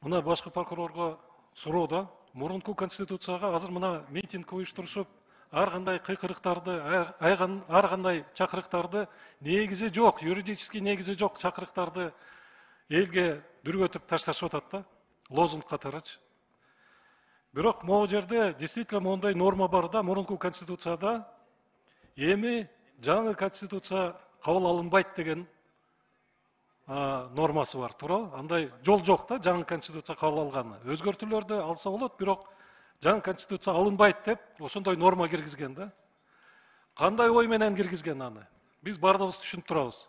Мына башкы прокурорго суроодо мурунку конституцияга азыр мына митинг уюштурушуп, ар кандай кыйкырыктарды, ар кандай чакырыктарды негизи жок, юридический негизи жок чакырыктарды элге дүргөтүп ташташып атат да, лозунг катарычы. Бирок могу жерде действительно мондай норма бар да, мурунку конституцияда эми жаңы конституция кабыл алынбайт деген нормасы бар, туурабы? Андай жол жок да, жаңы конституция кабыл алганы. Өзгөртүүлөрдү алса болот, бирок жаңы конституция алынбайт деп ошондой норма киргизген да. Кандай ой менен киргизген аны? Биз бардыгыбыз түшүнүп турабыз.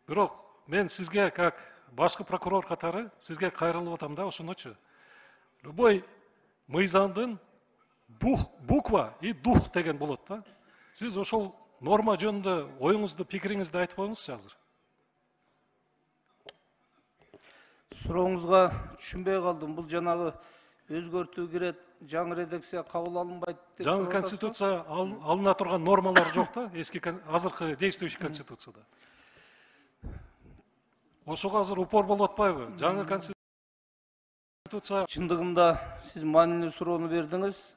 Бирок мен сизге как башкы прокурор катары сизге кайрылып атам да, ошоночу. Любой мыйзамдын буква и дух деген болот да. Сиз ошол норма жөнүндө оюңузду, пикириңизди айтып коюңузчу азыр. Сурооңузга түшүнбөй калдым. Бул жанагы өзгөртүү кирет, жаңы редакция кабыл алынбайт деп Жаңы конституция алына турган нормалар жок да, эски азыркы действующий конституцияда. Ошого азыр упор болуп атпайбы? Жаңы конституция. Чындыгында сиз маанилүү суроону бердиңиз.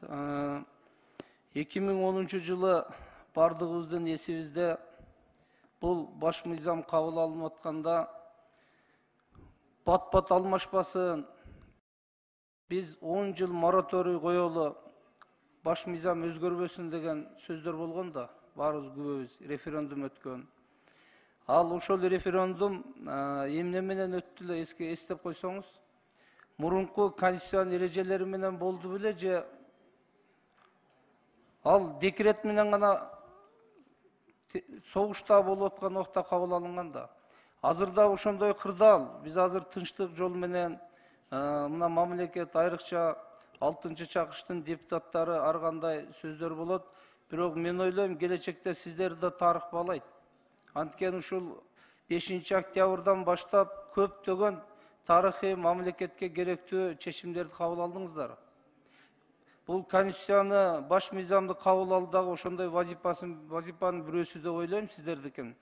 2010 жылы бардыгыбыздын эсибизде бул баш мыйзам кабыл алынып атканда бат-бат алмашпасын, biz 10 жыл мораторий коелу, баш мыйзам өзгөрбөсүн деген сөздөр болгон да, баарыбыз күбөбүз, референдум өткөн. Ал ошол референдум эмне менен өттү эле эстеп койсоңуз, мурунку конституциянын эрежелери менен болду беле же ал декрет менен гана согушта болуп аткан убакта кабыл алынган да. Азырда ошондой кырдаал, биз азыр тынчтык жол менен мына мамлекет айрыкча 6-чакырыштын депутаттары ар кандай сөздөр болот. Бирок мен ойлойм, келечекте сиздерди да тарых баалайт. Анткени ушул 5-октябрдан баштап көптөгөн тарыхый мамлекетке керектүү чечимдерди кабыл алдыңыздар. Бул конституцияны, баш мыйзамды кабыл алдагы ошондой вазипанын бирөөсү деп ойлойм сиздердикин.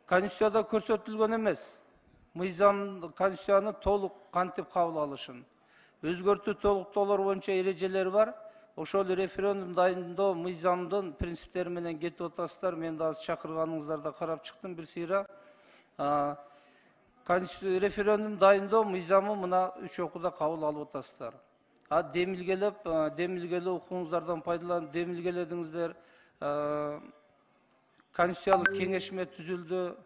Конституцияда көрсөтүлгөн эмес. Мыйзам конституцияны толук кантип кабыл алышын. Өзгөртүү толуктоолор боюнча эрежелер бар. Ошол референдум дайындоо мыйзамдын принциптери менен кетип атасыздар. Мен да азыр чакырганыңыздарда карап чыктым бир сыйра. Референдум дайындоо мыйзамы мына 3 окууда кабыл алып атасыздар. Демилгелеп укуңуздардан пайдаланып демилгеледиңиздер. Конституциялык кеңешме түзүлдү.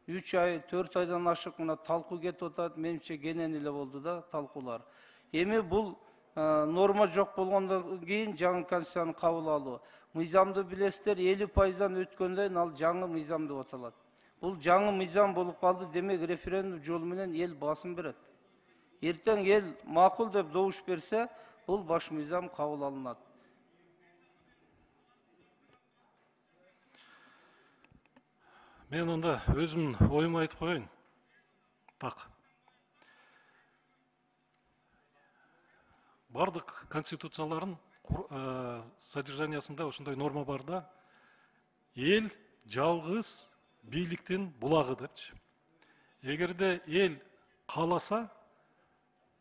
3 ай, 4 айдан ашык мына талкуу кетип атат. Менимче кенен эле болду да талкуулар. Эми бул норма жок болгондон кийин жаңы конституцияны кабыл алуу. Мыйзамды билесиздер, 50%дан өткөндөн ал жаңы мыйзам деп аталат. Бул жаңы мыйзам болуп калды, демек референдум жолу менен эл басым берет. Эртең эл макул деп добуш берсе, бул баш мыйзам кабыл алынат. Мен анда өзүмдүн оюмду айтып коеюн. Так. Бардык конституциялардын содержаниясында ошондой норма бар да, эл жалгыз бийликтин булагы депчи. Эгерде эл кааласа,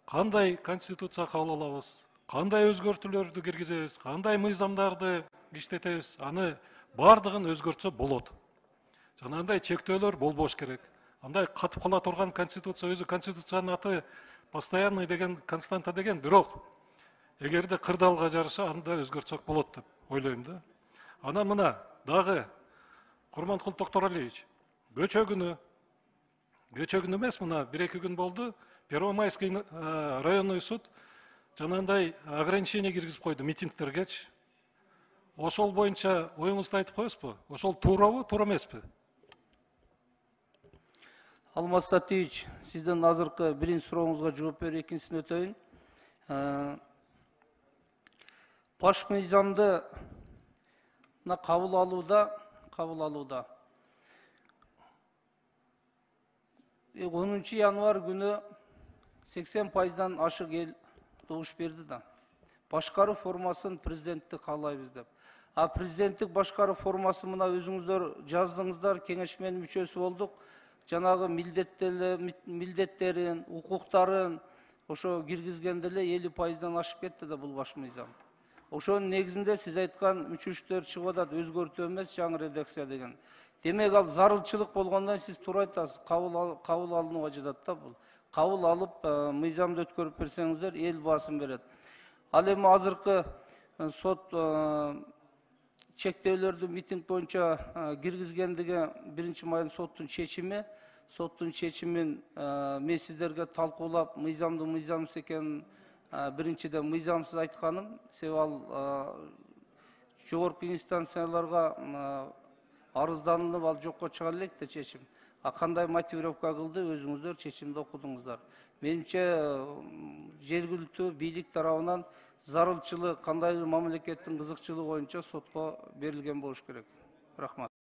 кандай конституция кабыл алабыз, кандай өзгөртүүлөрдү киргизебиз, кандай мыйзамдарды иштетебиз, аны бардыгын өзгөртсө болот. Жанагындай чектөөлөр болбош керек. Андай катып кала турган конституция, өзү конституциянын аты постоянный деген, константа деген, бирок эгерде кырдаалга жараша анда өзгөртсөк болот деп ойлойм да. Анан мына дагы Курманкул Токторалиевич, көчөгүнү эмес, мына 1-2 күн болду, Первомайский районный суд жанагындай ограничение киргизип койду митингдергечи. Ошол боюнча оюңузду айтып коесузбу? Ошол туурабы, туура эмеспи? Алмаз Сатиевич, сиздин азыркы биринчи сурооңузга жооп берип, экинчисине өтөйүн. Баш мыйзамды кабыл алууда 10 январь күнү 80%дан ашык эл добуш берди да. Башкаруу формасын президенттик каалайбыз деп. Президенттик башкаруу формасы мына өзүңүздөр жаздыңыздар, кеңешменин мүчөсү болдук. Жанагы милдеттерин, укуктарын, ошо киргизгенде эле 50%дан ашып кетти да бул баш мыйзам. Ошонун негизинде сиз айткан мүчөчтөр чыгып атат, өзгөртүү эмес, жаңы редакция деген. Демек ал зарылчылык болгондон сиз туура айтасыз, кабыл алынууга жатат да бул. Кабыл алып, мыйзамды өткөрүп берсеңиздер, эл басым берет. Ал эми азыркы сот чектөөлөрдү митинг боюнча киргизгендиги 1-майдын соттун чечимин мен сиздерге талкуулап, мыйзамсыз экенин биринчиден мыйзамсыз айтканым, себеби ал жогорку инстанцияларга арызданып ал жокко чыга элек да чечим. А кандай мотивировка кылды, өзүңүздөр чечимди окудуңуздар. Менимче жергиликтүү бийлик тарабынан зарылчылык, кандайдыр мамлекеттин кызыкчылыгы боюнча сотко берилген болуш керек. Рахмат.